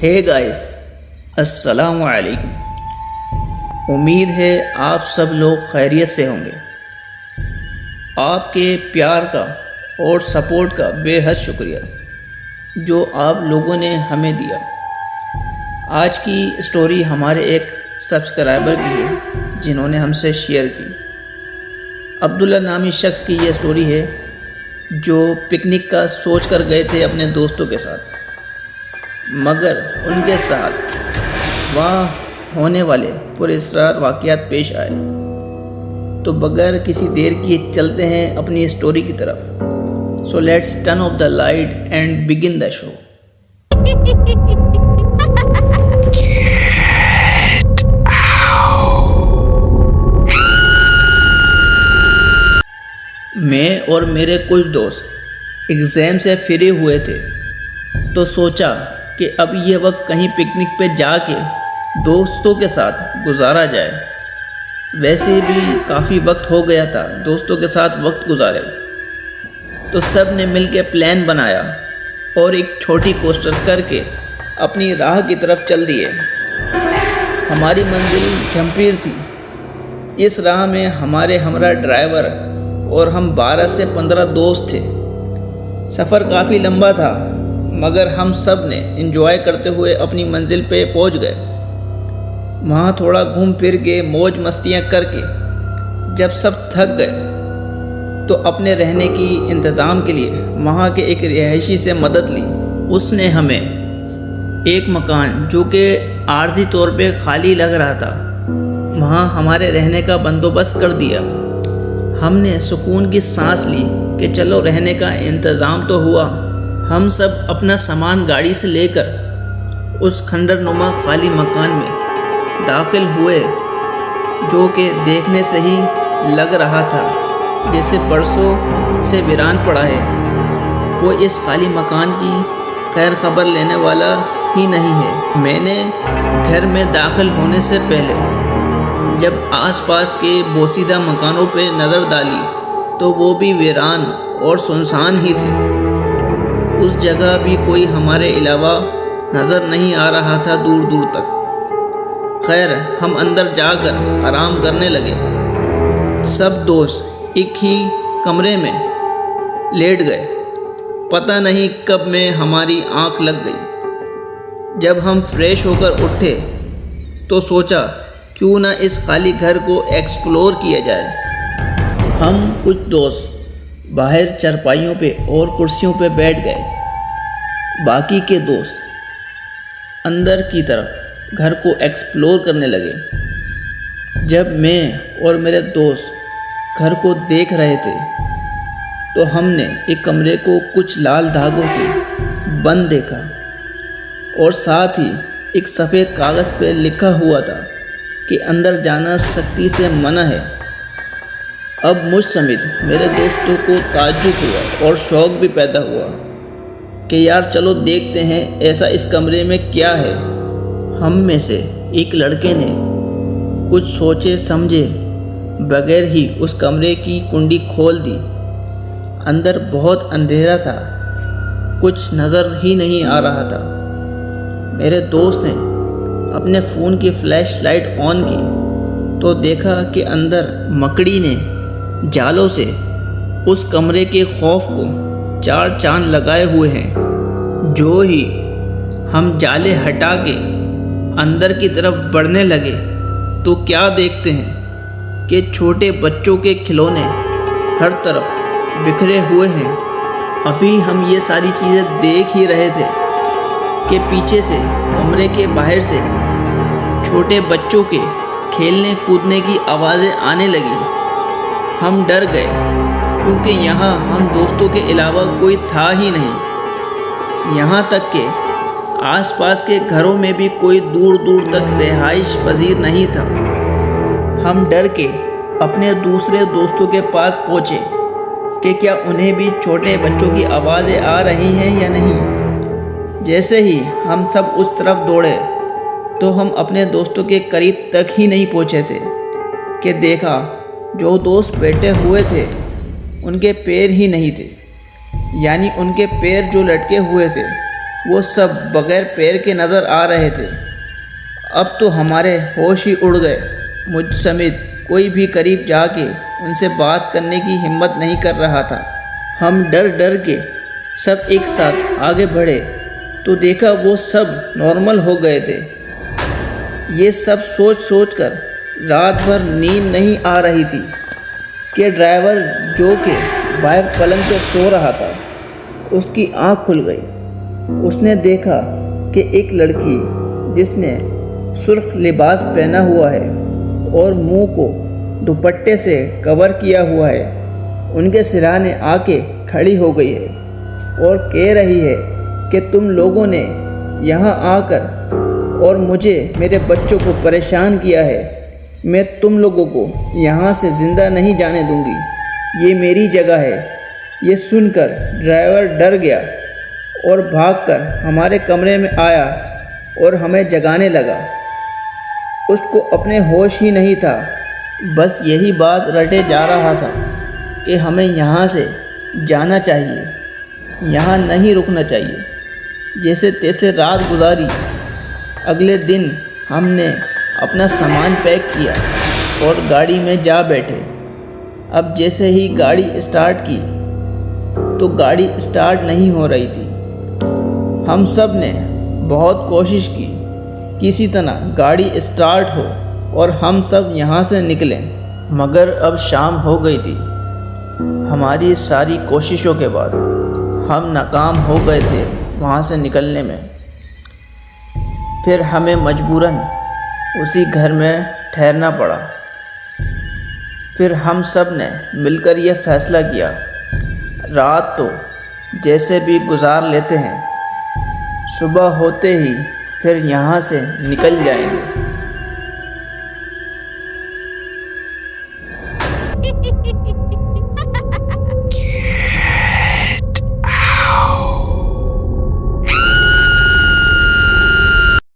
ہے گائز، السلام علیکم۔ امید ہے آپ سب لوگ خیریت سے ہوں گے۔ آپ کے پیار کا اور سپورٹ کا بے حد شکریہ جو آپ لوگوں نے ہمیں دیا۔ آج کی سٹوری ہمارے ایک سبسکرائبر کی ہے جنہوں نے ہم سے شیئر کی۔ عبداللہ نامی شخص کی یہ سٹوری ہے جو پکنک کا سوچ کر گئے تھے اپنے دوستوں کے ساتھ، مگر ان کے ساتھ وہاں ہونے والے پراسرار واقعات پیش آئے۔ تو بغیر کسی دیر کی چلتے ہیں اپنی سٹوری کی طرف۔ So let's turn off the light and begin the show. میں اور میرے کچھ دوست ایگزام سے فری ہوئے تھے تو سوچا کہ اب یہ وقت کہیں پکنک پہ جا کے دوستوں کے ساتھ گزارا جائے۔ ویسے بھی کافی وقت ہو گیا تھا دوستوں کے ساتھ وقت گزارے، تو سب نے مل کے پلان بنایا اور ایک چھوٹی کوسٹر کر کے اپنی راہ کی طرف چل دیے۔ ہماری منزل جھمپیر تھی۔ اس راہ میں ہمارے ہمراہ ڈرائیور اور ہم 12 سے 15 دوست تھے۔ سفر کافی لمبا تھا مگر ہم سب نے انجوائے کرتے ہوئے اپنی منزل پہ پہنچ گئے۔ وہاں تھوڑا گھوم پھر کے موج مستیاں کر کے جب سب تھک گئے تو اپنے رہنے کی انتظام کے لیے وہاں کے ایک رہائشی سے مدد لی۔ اس نے ہمیں ایک مکان جو کہ عارضی طور پہ خالی لگ رہا تھا وہاں ہمارے رہنے کا بندوبست کر دیا۔ ہم نے سکون کی سانس لی کہ چلو رہنے کا انتظام تو ہوا۔ ہم سب اپنا سامان گاڑی سے لے کر اس کھنڈر نما خالی مکان میں داخل ہوئے جو کہ دیکھنے سے ہی لگ رہا تھا جیسے برسوں سے ویران پڑا ہے۔ کوئی اس خالی مکان کی خیر خبر لینے والا ہی نہیں ہے۔ میں نے گھر میں داخل ہونے سے پہلے جب آس پاس کے بوسیدہ مکانوں پہ نظر ڈالی تو وہ بھی ویران اور سنسان ہی تھے۔ اس جگہ بھی کوئی ہمارے علاوہ نظر نہیں آ رہا تھا دور دور تک۔ خیر ہم اندر جا کر آرام کرنے لگے۔ سب دوست ایک ہی کمرے میں لیٹ گئے۔ پتہ نہیں کب میں ہماری آنکھ لگ گئی۔ جب ہم فریش ہو کر اٹھے تو سوچا کیوں نہ اس خالی گھر کو ایکسپلور کیا جائے۔ ہم کچھ دوست باہر چرپائیوں پہ اور کرسیوں پہ بیٹھ گئے۔ باقی کے دوست اندر کی طرف گھر کو ایکسپلور کرنے لگے۔ جب میں اور میرے دوست گھر کو دیکھ رہے تھے تو ہم نے ایک کمرے کو کچھ لال دھاگوں سے بند دیکھا اور ساتھ ہی ایک سفید کاغذ پہ لکھا ہوا تھا کہ اندر جانا سختی سے منع ہے۔ اب مجھ سمیت میرے دوستوں کو تعجب ہوا اور شوق بھی پیدا ہوا کہ یار چلو دیکھتے ہیں ایسا اس کمرے میں کیا ہے۔ ہم میں سے ایک لڑکے نے کچھ سوچے سمجھے بغیر ہی اس کمرے کی کنڈی کھول دی۔ اندر بہت اندھیرا تھا، کچھ نظر ہی نہیں آ رہا تھا۔ میرے دوست نے اپنے فون کی فلیش لائٹ آن کی تو دیکھا کہ اندر مکڑی نے جالوں سے اس کمرے کے خوف کو 4 چاند لگائے ہوئے ہیں۔ جو ہی ہم جالے ہٹا کے اندر کی طرف بڑھنے لگے تو کیا دیکھتے ہیں کہ چھوٹے بچوں کے کھلونے ہر طرف بکھرے ہوئے ہیں۔ ابھی ہم یہ ساری چیزیں دیکھ ہی رہے تھے کہ پیچھے سے کمرے کے باہر سے چھوٹے بچوں کے کھیلنے کودنے کی آوازیں آنے لگیں۔ ہم ڈر گئے کیونکہ یہاں ہم دوستوں کے علاوہ کوئی تھا ہی نہیں۔ یہاں تک کہ آس پاس کے گھروں میں بھی کوئی دور دور تک رہائش پذیر نہیں تھا۔ ہم ڈر کے اپنے دوسرے دوستوں کے پاس پہنچے کہ کیا انہیں بھی چھوٹے بچوں کی آوازیں آ رہی ہیں یا نہیں۔ جیسے ہی ہم سب اس طرف دوڑے تو ہم اپنے دوستوں کے قریب تک ہی نہیں پہنچے تھے کہ دیکھا جو دوست بیٹھے ہوئے تھے ان کے پیر ہی نہیں تھے، یعنی ان کے پیر جو لٹکے ہوئے تھے وہ سب بغیر پیر کے نظر آ رہے تھے۔ اب تو ہمارے ہوش ہی اڑ گئے، مجھ سمیت کوئی بھی قریب جا کے ان سے بات کرنے کی ہمت نہیں کر رہا تھا۔ ہم ڈر ڈر کے سب ایک ساتھ آگے بڑھے تو دیکھا وہ سب نارمل ہو گئے تھے۔ یہ سب سوچ سوچ کر رات بھر نیند نہیں آ رہی تھی کہ ڈرائیور جو کہ باہر پلنگ پہ سو رہا تھا، اس کی آنکھ کھل گئی۔ اس نے دیکھا کہ ایک لڑکی جس نے سرخ لباس پہنا ہوا ہے اور منہ کو دوپٹے سے کور کیا ہوا ہے، ان کے سرانے آ کے کھڑی ہو گئی ہے اور کہہ رہی ہے کہ تم لوگوں نے یہاں آ کر اور مجھے میرے بچوں کو پریشان کیا ہے، میں تم لوگوں کو یہاں سے زندہ نہیں جانے دوں گی، یہ میری جگہ ہے۔ یہ سن کر ڈرائیور ڈر گیا اور بھاگ کر ہمارے کمرے میں آیا اور ہمیں جگانے لگا۔ اس کو اپنے ہوش ہی نہیں تھا، بس یہی بات رٹے جا رہا تھا کہ ہمیں یہاں سے جانا چاہیے، یہاں نہیں رکنا چاہیے۔ جیسے تیسے رات گزاری۔ اگلے دن ہم نے اپنا سامان پیک کیا اور گاڑی میں جا بیٹھے۔ اب جیسے ہی گاڑی اسٹارٹ کی تو گاڑی اسٹارٹ نہیں ہو رہی تھی۔ ہم سب نے بہت کوشش کی کسی طرح گاڑی اسٹارٹ ہو اور ہم سب یہاں سے نکلیں، مگر اب شام ہو گئی تھی۔ ہماری ساری کوششوں کے بعد ہم ناکام ہو گئے تھے وہاں سے نکلنے میں۔ پھر ہمیں مجبوراً اسی گھر میں ٹھہرنا پڑا۔ پھر ہم سب نے مل کر یہ فیصلہ کیا، رات تو جیسے بھی گزار لیتے ہیں، صبح ہوتے ہی پھر یہاں سے نکل جائیں گے۔